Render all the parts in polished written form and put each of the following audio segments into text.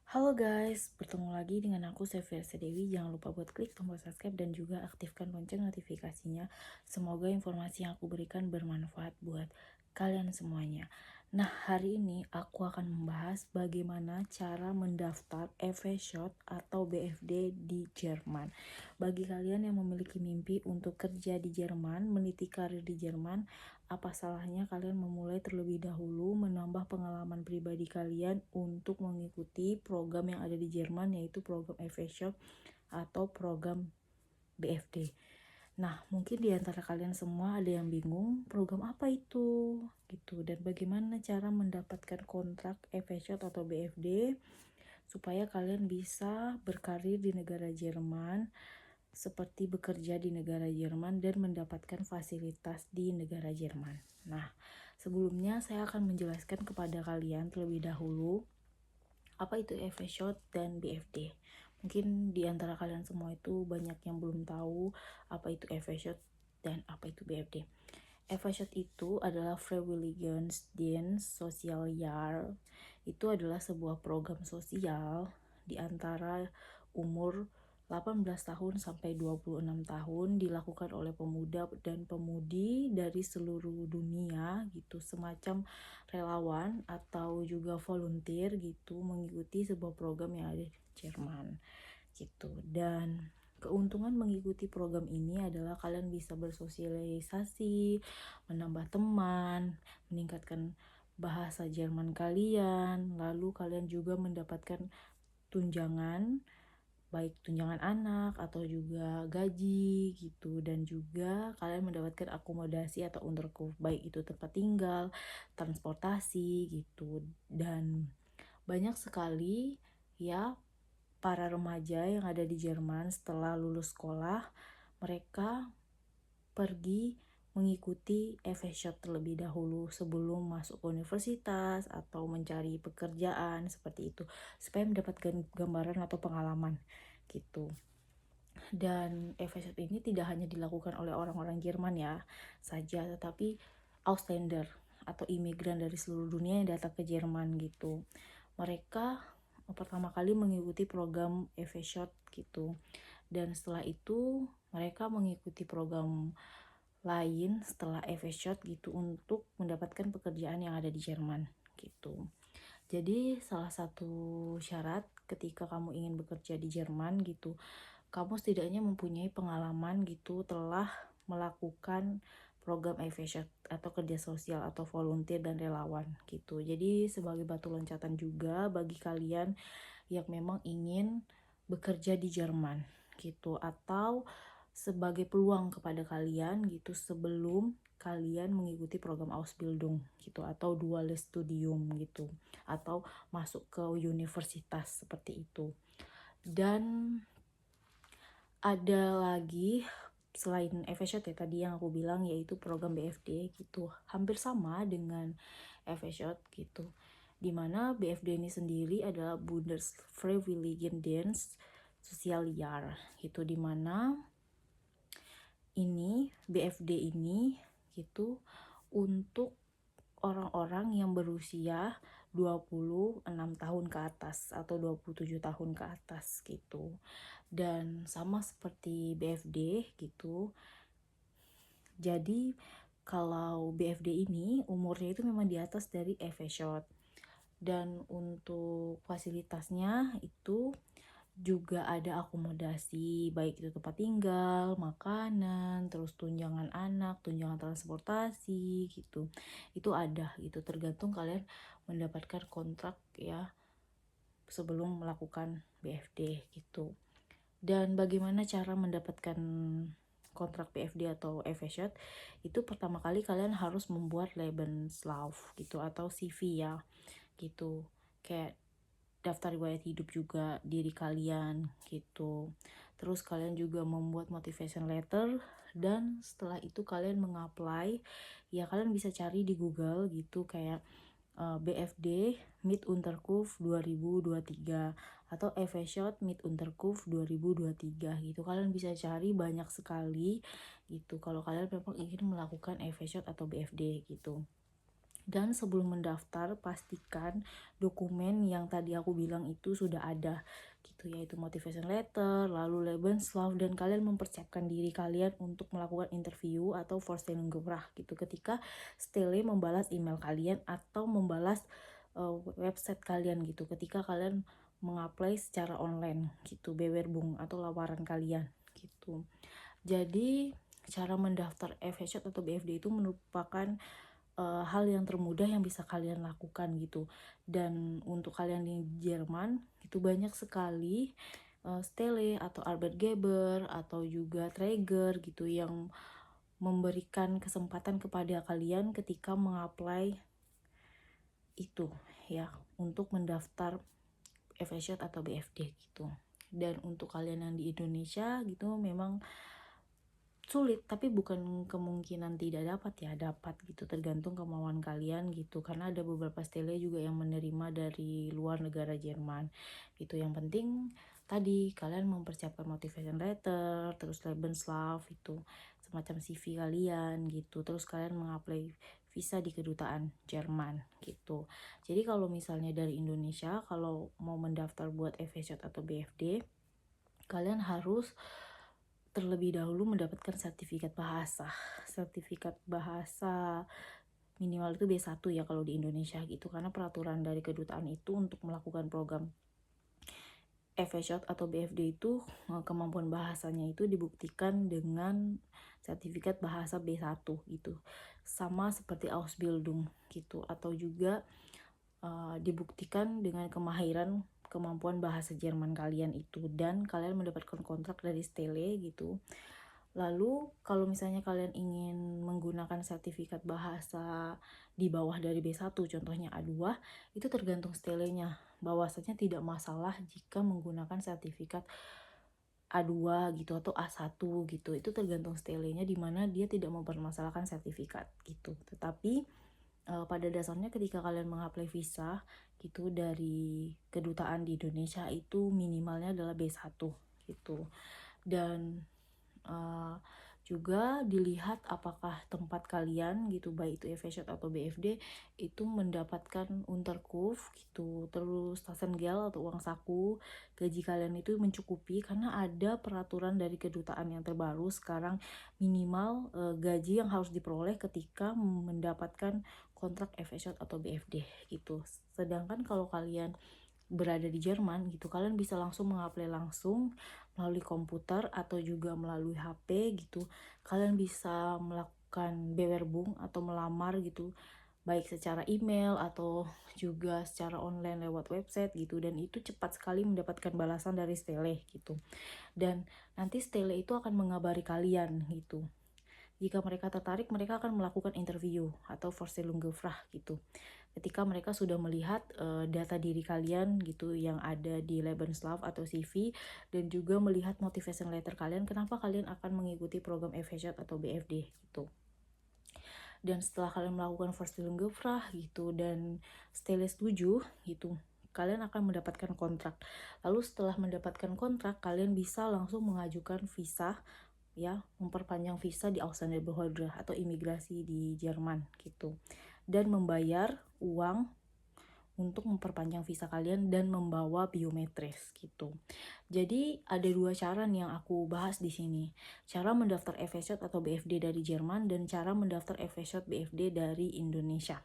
Halo guys, bertemu lagi dengan aku Sevia Dewi. Jangan lupa buat klik tombol subscribe dan juga aktifkan lonceng notifikasinya. Semoga informasi yang aku berikan bermanfaat buat kalian semuanya. Nah, hari ini aku akan membahas bagaimana cara mendaftar EV-Shot atau BFD di Jerman. Bagi kalian yang memiliki mimpi untuk kerja di Jerman, meniti karir di Jerman, apa salahnya kalian memulai terlebih dahulu menambah pengalaman pribadi kalian untuk mengikuti program yang ada di Jerman, yaitu program EV-Shop atau program BFD. Nah, mungkin di antara kalian semua ada yang bingung program apa itu gitu, dan bagaimana cara mendapatkan kontrak EV-Shop atau BFD supaya kalian bisa berkarir di negara Jerman, seperti bekerja di negara Jerman dan mendapatkan fasilitas di negara Jerman. Nah, sebelumnya saya akan menjelaskan kepada kalian terlebih dahulu apa itu EV-Shot dan BFD. Mungkin di antara kalian semua itu banyak yang belum tahu apa itu EV-Shot dan apa itu BFD. EV-Shot itu adalah Vrijwilligensdienst Social Jaar. Itu adalah sebuah program sosial di antara umur 18 tahun sampai 26 tahun, dilakukan oleh pemuda dan pemudi dari seluruh dunia gitu, semacam relawan atau juga volunteer gitu, mengikuti sebuah program yang ada di Jerman gitu. Dan keuntungan mengikuti program ini adalah kalian bisa bersosialisasi, menambah teman, meningkatkan bahasa Jerman kalian, lalu kalian juga mendapatkan tunjangan, baik tunjangan anak atau juga gaji gitu, dan juga kalian mendapatkan akomodasi atau unterkunft, baik itu tempat tinggal, transportasi gitu. Dan banyak sekali ya para remaja yang ada di Jerman setelah lulus sekolah, mereka pergi mengikuti EV-Shot terlebih dahulu sebelum masuk ke universitas atau mencari pekerjaan seperti itu, supaya mendapatkan gambaran atau pengalaman gitu. Dan EV-Shot ini tidak hanya dilakukan oleh orang-orang Jerman ya saja, tetapi Auslander atau imigran dari seluruh dunia yang datang ke Jerman gitu. Mereka pertama kali mengikuti program EV-Shot gitu. Dan setelah itu mereka mengikuti program lain setelah EV-Shot gitu untuk mendapatkan pekerjaan yang ada di Jerman gitu. Jadi salah satu syarat ketika kamu ingin bekerja di Jerman gitu, kamu setidaknya mempunyai pengalaman gitu telah melakukan program EV-Shot atau kerja sosial atau volunteer dan relawan gitu. Jadi sebagai batu loncatan juga bagi kalian yang memang ingin bekerja di Jerman gitu, atau sebagai peluang kepada kalian gitu sebelum kalian mengikuti program Ausbildung gitu atau duale studium gitu, atau masuk ke universitas seperti itu. Dan ada lagi selain EV-Shot ya tadi yang aku bilang, yaitu program BFD gitu, hampir sama dengan EV-Shot gitu, dimana BFD ini sendiri adalah Bundesfreiwilligendienst Sozialjahr gitu, dimana ini BFD ini gitu untuk orang-orang yang berusia 26 tahun ke atas atau 27 tahun ke atas gitu. Dan sama seperti BFD gitu. Jadi kalau BFD ini umurnya itu memang di atas dari EV-Shot. Dan untuk fasilitasnya itu juga ada akomodasi, baik itu tempat tinggal, makanan, terus tunjangan anak, tunjangan transportasi gitu. Itu ada gitu, tergantung kalian mendapatkan kontrak ya sebelum melakukan BFD gitu. Dan bagaimana cara mendapatkan kontrak BFD atau EV-Shot? Itu pertama kali kalian harus membuat Lebenslauf gitu atau CV ya gitu. Kayak daftar riwayat hidup juga diri kalian gitu. Terus kalian juga membuat motivation letter, dan setelah itu kalian mengapply ya, kalian bisa cari di Google gitu kayak BFD Mitunterkunft 2023 atau EV-Shot Mitunterkunft 2023 gitu. Kalian bisa cari banyak sekali gitu kalau kalian memang ingin melakukan EV-Shot atau BFD gitu. Dan sebelum mendaftar, pastikan dokumen yang tadi aku bilang itu sudah ada gitu, yaitu motivation letter, lalu Lebenslauf, dan kalian mempersiapkan diri kalian untuk melakukan interview atau Vorstellungsgespräch gitu ketika Stelle membalas email kalian atau membalas website kalian gitu ketika kalian mengapply secara online gitu, Bewerbung atau lamaran kalian gitu. Jadi cara mendaftar FHS atau BFD itu merupakan hal yang termudah yang bisa kalian lakukan gitu. Dan untuk kalian di Jerman itu banyak sekali Stelle atau Arbeitgeber atau juga Träger gitu yang memberikan kesempatan kepada kalian ketika mengapply itu ya untuk mendaftar FHS atau BFD gitu. Dan untuk kalian yang di Indonesia gitu memang sulit, tapi bukan kemungkinan tidak dapat ya, dapat gitu, tergantung kemauan kalian gitu, karena ada beberapa stelle juga yang menerima dari luar negara Jerman gitu. Yang penting tadi kalian mempersiapkan motivation letter, terus Lebenslauf itu semacam CV kalian gitu, terus kalian mengapply visa di kedutaan Jerman gitu. Jadi kalau misalnya dari Indonesia kalau mau mendaftar buat FHS atau BFD, kalian harus terlebih dahulu mendapatkan sertifikat bahasa. Sertifikat bahasa minimal itu B1 ya kalau di Indonesia gitu, karena peraturan dari kedutaan itu untuk melakukan program FHS atau BFD itu kemampuan bahasanya itu dibuktikan dengan sertifikat bahasa B1 gitu. Sama seperti Ausbildung gitu, atau juga dibuktikan dengan kemampuan bahasa Jerman kalian itu, dan kalian mendapatkan kontrak dari Stelle gitu. Lalu kalau misalnya kalian ingin menggunakan sertifikat bahasa di bawah dari B1, contohnya A2, itu tergantung Stelle-nya. Bahwasanya tidak masalah jika menggunakan sertifikat A2 gitu atau A1 gitu. Itu tergantung Stelle-nya, di mana dia tidak mempermasalahkan sertifikat gitu. Tetapi pada dasarnya ketika kalian mengapply visa gitu dari kedutaan di Indonesia itu minimalnya adalah B1 gitu. Dan juga dilihat apakah tempat kalian gitu, baik itu FHS atau BFD, itu mendapatkan Unterkunft gitu, terus Taschengeld atau uang saku, gaji kalian itu mencukupi, karena ada peraturan dari kedutaan yang terbaru sekarang, minimal gaji yang harus diperoleh ketika mendapatkan kontrak FHS atau BFD gitu. Sedangkan kalau kalian berada di Jerman gitu, kalian bisa langsung mengapply langsung melalui komputer atau juga melalui HP gitu. Kalian bisa melakukan Bewerbung atau melamar gitu, baik secara email atau juga secara online lewat website gitu, dan itu cepat sekali mendapatkan balasan dari Stelle gitu. Dan nanti Stelle itu akan mengabari kalian gitu. Jika mereka tertarik, mereka akan melakukan interview atau Vorstellungsgespräch gitu. Ketika mereka sudah melihat data diri kalian gitu yang ada di Lebenslauf atau CV, dan juga melihat motivation letter kalian, kenapa kalian akan mengikuti program FHS atau BFD gitu. Dan setelah kalian melakukan Vorstellungsgespräch gitu dan Stelle setuju gitu, kalian akan mendapatkan kontrak. Lalu setelah mendapatkan kontrak, kalian bisa langsung mengajukan visa ya, memperpanjang visa di Ausländerbehörde atau imigrasi di Jerman gitu, dan membayar uang untuk memperpanjang visa kalian dan membawa biometris gitu. Jadi ada dua cara nih yang aku bahas di sini. Cara mendaftar FHS atau BFD dari Jerman dan cara mendaftar FHS BFD dari Indonesia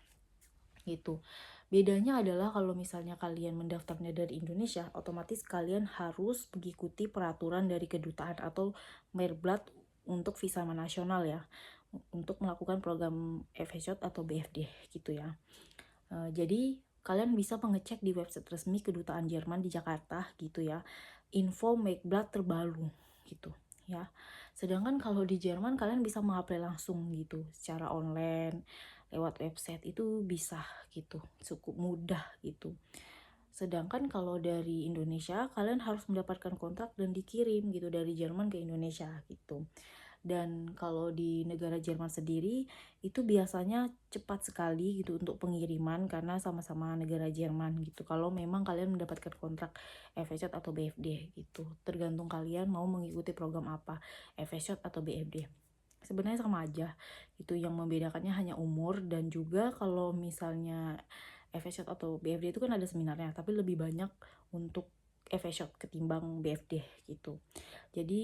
gitu. Bedanya adalah kalau misalnya kalian mendaftarnya dari Indonesia, otomatis kalian harus mengikuti peraturan dari kedutaan atau Merblat untuk visa nasional ya, untuk melakukan program FHS atau BFD gitu ya. Jadi kalian bisa mengecek di website resmi kedutaan Jerman di Jakarta gitu ya, info Merblat terbaru gitu ya. Sedangkan kalau di Jerman kalian bisa mengapply langsung gitu secara online lewat website, itu bisa gitu, cukup mudah gitu. Sedangkan kalau dari Indonesia kalian harus mendapatkan kontrak dan dikirim gitu dari Jerman ke Indonesia gitu. Dan kalau di negara Jerman sendiri itu biasanya cepat sekali gitu untuk pengiriman, karena sama-sama negara Jerman gitu. Kalau memang kalian mendapatkan kontrak FHS atau BFD gitu, tergantung kalian mau mengikuti program apa, FHS atau BFD. sebenarnya sama aja. Itu yang membedakannya hanya umur, dan juga kalau misalnya FSJ atau BFD itu kan ada seminarnya, tapi lebih banyak untuk FSJ ketimbang BFD gitu. Jadi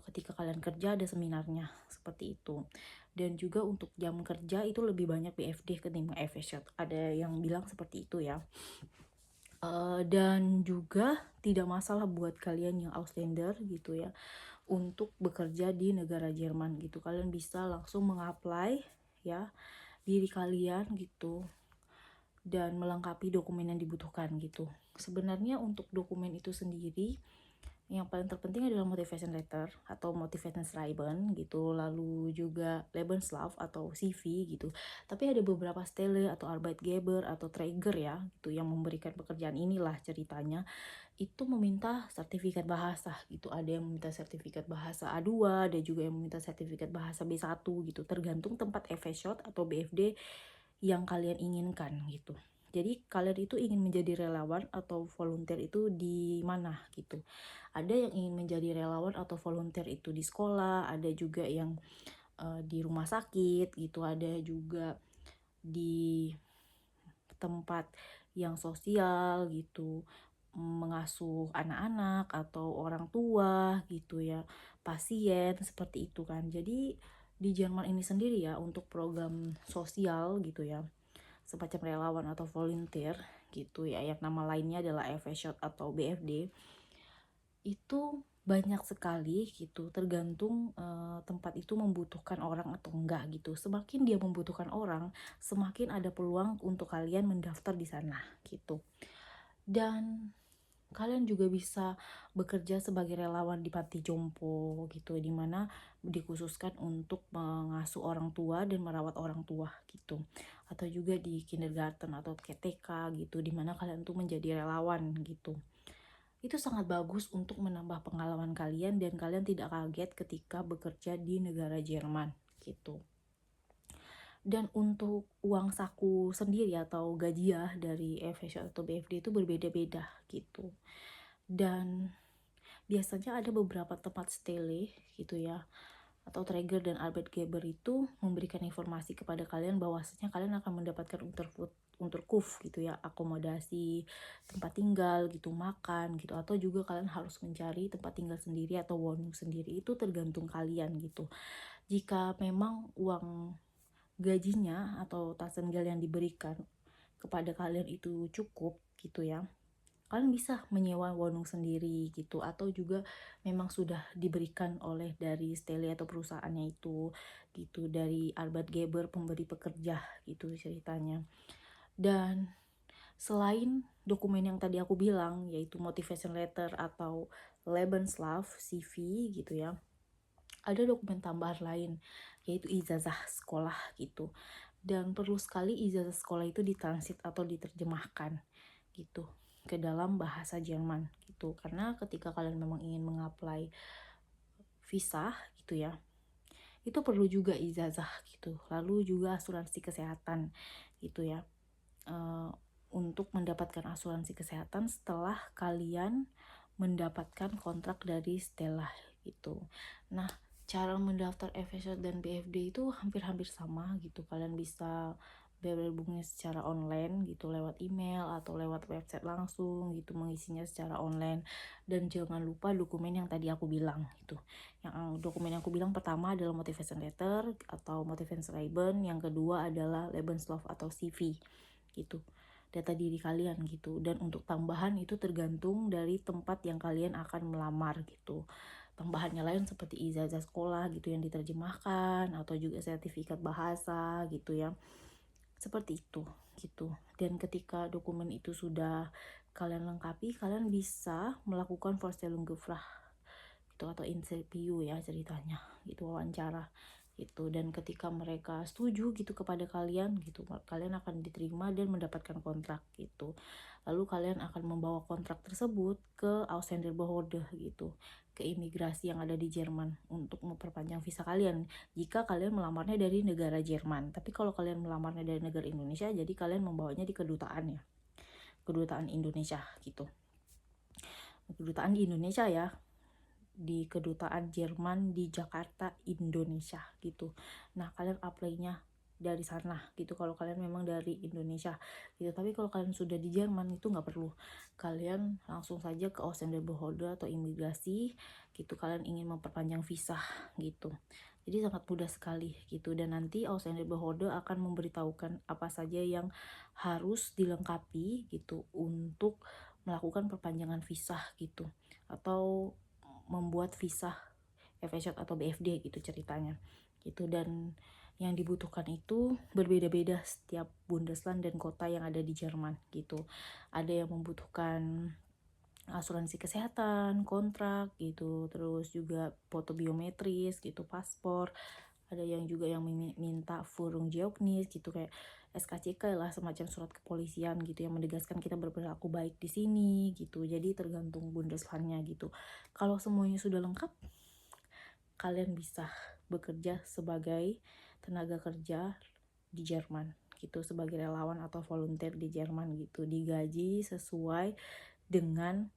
ketika kalian kerja ada seminarnya seperti itu. Dan juga untuk jam kerja itu lebih banyak BFD ketimbang FSJ. Ada yang bilang seperti itu ya. Dan juga tidak masalah buat kalian yang Ausländer gitu ya, untuk bekerja di negara Jerman gitu. Kalian bisa langsung mengapply ya diri kalian gitu, dan melengkapi dokumen yang dibutuhkan gitu. Sebenarnya untuk dokumen itu sendiri yang paling terpenting adalah motivation letter atau motivation schreiben gitu, lalu juga Lebenslauf atau CV gitu. Tapi ada beberapa stelle atau Arbeitgeber atau Träger ya gitu yang memberikan pekerjaan inilah ceritanya itu meminta sertifikat bahasa gitu. Ada yang meminta sertifikat bahasa A2, ada juga yang meminta sertifikat bahasa B1 gitu, tergantung tempat FSJ atau BFD yang kalian inginkan gitu. Jadi kalian itu ingin menjadi relawan atau volunteer itu di mana gitu. Ada yang ingin menjadi relawan atau volunteer itu di sekolah, ada juga yang di rumah sakit gitu, ada juga di tempat yang sosial gitu, mengasuh anak-anak atau orang tua gitu ya, pasien seperti itu kan. Jadi di Jerman ini sendiri ya untuk program sosial gitu ya, semacam relawan atau volunteer gitu ya, yang nama lainnya adalah FSJ atau BFD, itu banyak sekali gitu, tergantung tempat itu membutuhkan orang atau enggak gitu. Semakin dia membutuhkan orang, semakin ada peluang untuk kalian mendaftar di sana gitu. Dan kalian juga bisa bekerja sebagai relawan di panti jompo gitu, dimana dikhususkan untuk mengasuh orang tua dan merawat orang tua gitu, atau juga di kindergarten atau TK gitu, dimana kalian tuh menjadi relawan gitu. Itu sangat bagus untuk menambah pengalaman kalian dan kalian tidak kaget ketika bekerja di negara Jerman gitu. Dan untuk uang saku sendiri atau gajiah dari FSJ atau BFD itu berbeda-beda gitu. Dan biasanya ada beberapa tempat stele gitu ya, atau Traeger dan Arbeitgeber itu memberikan informasi kepada kalian bahwasanya kalian akan mendapatkan Unterkunft gitu ya, akomodasi, tempat tinggal gitu, makan gitu, atau juga kalian harus mencari tempat tinggal sendiri atau wohnung sendiri, itu tergantung kalian gitu. Jika memang uang gajinya atau Taschengeld yang diberikan kepada kalian itu cukup gitu ya, kalian bisa menyewa wohnung sendiri gitu, atau juga memang sudah diberikan oleh dari stele atau perusahaannya itu gitu, dari Arbeitgeber pemberi pekerja gitu ceritanya. Dan selain dokumen yang tadi aku bilang yaitu motivation letter atau Lebenslauf CV gitu ya, ada dokumen tambahan lain yaitu ijazah sekolah gitu. Dan perlu sekali ijazah sekolah itu ditransit atau diterjemahkan gitu ke dalam bahasa Jerman gitu, karena ketika kalian memang ingin mengapply visa gitu ya, itu perlu juga ijazah gitu, lalu juga asuransi kesehatan gitu ya, untuk mendapatkan asuransi kesehatan setelah kalian mendapatkan kontrak dari Stella gitu. Nah, cara mendaftar FSJ dan BFD itu hampir-hampir sama gitu. Kalian bisa berhubungnya secara online gitu, lewat email atau lewat website langsung gitu, mengisinya secara online. Dan jangan lupa dokumen yang tadi aku bilang gitu. Yang dokumen yang aku bilang pertama adalah motivation letter atau motivation schreiben, yang kedua adalah Lebenslauf atau CV gitu, data diri kalian gitu. Dan untuk tambahan itu tergantung dari tempat yang kalian akan melamar gitu. Tambahannya lain seperti ijazah sekolah gitu yang diterjemahkan, atau juga sertifikat bahasa gitu ya, seperti itu gitu. Dan ketika dokumen itu sudah kalian lengkapi, kalian bisa melakukan Vorstellungsgespräch gitu, atau interview ya ceritanya gitu, wawancara gitu. Dan ketika mereka setuju gitu kepada kalian gitu, kalian akan diterima dan mendapatkan kontrak gitu. Lalu kalian akan membawa kontrak tersebut ke Ausländerbehörde gitu, ke imigrasi yang ada di Jerman untuk memperpanjang visa kalian jika kalian melamarnya dari negara Jerman. Tapi kalau kalian melamarnya dari negara Indonesia, jadi kalian membawanya di kedutaan ya, kedutaan Indonesia gitu, kedutaan di Indonesia ya. di kedutaan Jerman di Jakarta, Indonesia gitu. Nah, kalian apply-nya dari sana gitu kalau kalian memang dari Indonesia gitu. Tapi kalau kalian sudah di Jerman itu nggak perlu, kalian langsung saja ke Ausländerbehörde atau imigrasi gitu, kalian ingin memperpanjang visa gitu. Jadi sangat mudah sekali gitu, dan nanti Ausländerbehörde akan memberitahukan apa saja yang harus dilengkapi gitu untuk melakukan perpanjangan visa gitu, atau membuat visa FSJ atau BFD gitu ceritanya gitu. Dan yang dibutuhkan itu berbeda-beda setiap Bundesland dan kota yang ada di Jerman gitu. Ada yang membutuhkan asuransi kesehatan, kontrak gitu, terus juga foto biometris gitu, paspor. Ada yang juga yang minta Führungszeugnis gitu, kayak SKCK lah, semacam surat kepolisian gitu yang menegaskan kita berperilaku baik di sini gitu. Jadi tergantung Bundeslandnya gitu. Kalau semuanya sudah lengkap, kalian bisa bekerja sebagai tenaga kerja di Jerman gitu, sebagai relawan atau volunteer di Jerman gitu, digaji sesuai dengan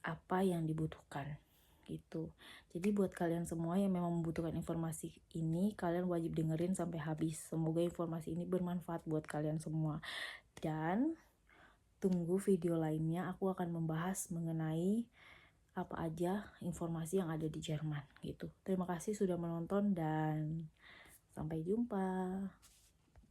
apa yang dibutuhkan gitu. Jadi buat kalian semua yang memang membutuhkan informasi ini, kalian wajib dengerin sampai habis. Semoga informasi ini bermanfaat buat kalian semua. Dan tunggu video lainnya, aku akan membahas mengenai apa aja informasi yang ada di Jerman gitu. Terima kasih sudah menonton dan sampai jumpa.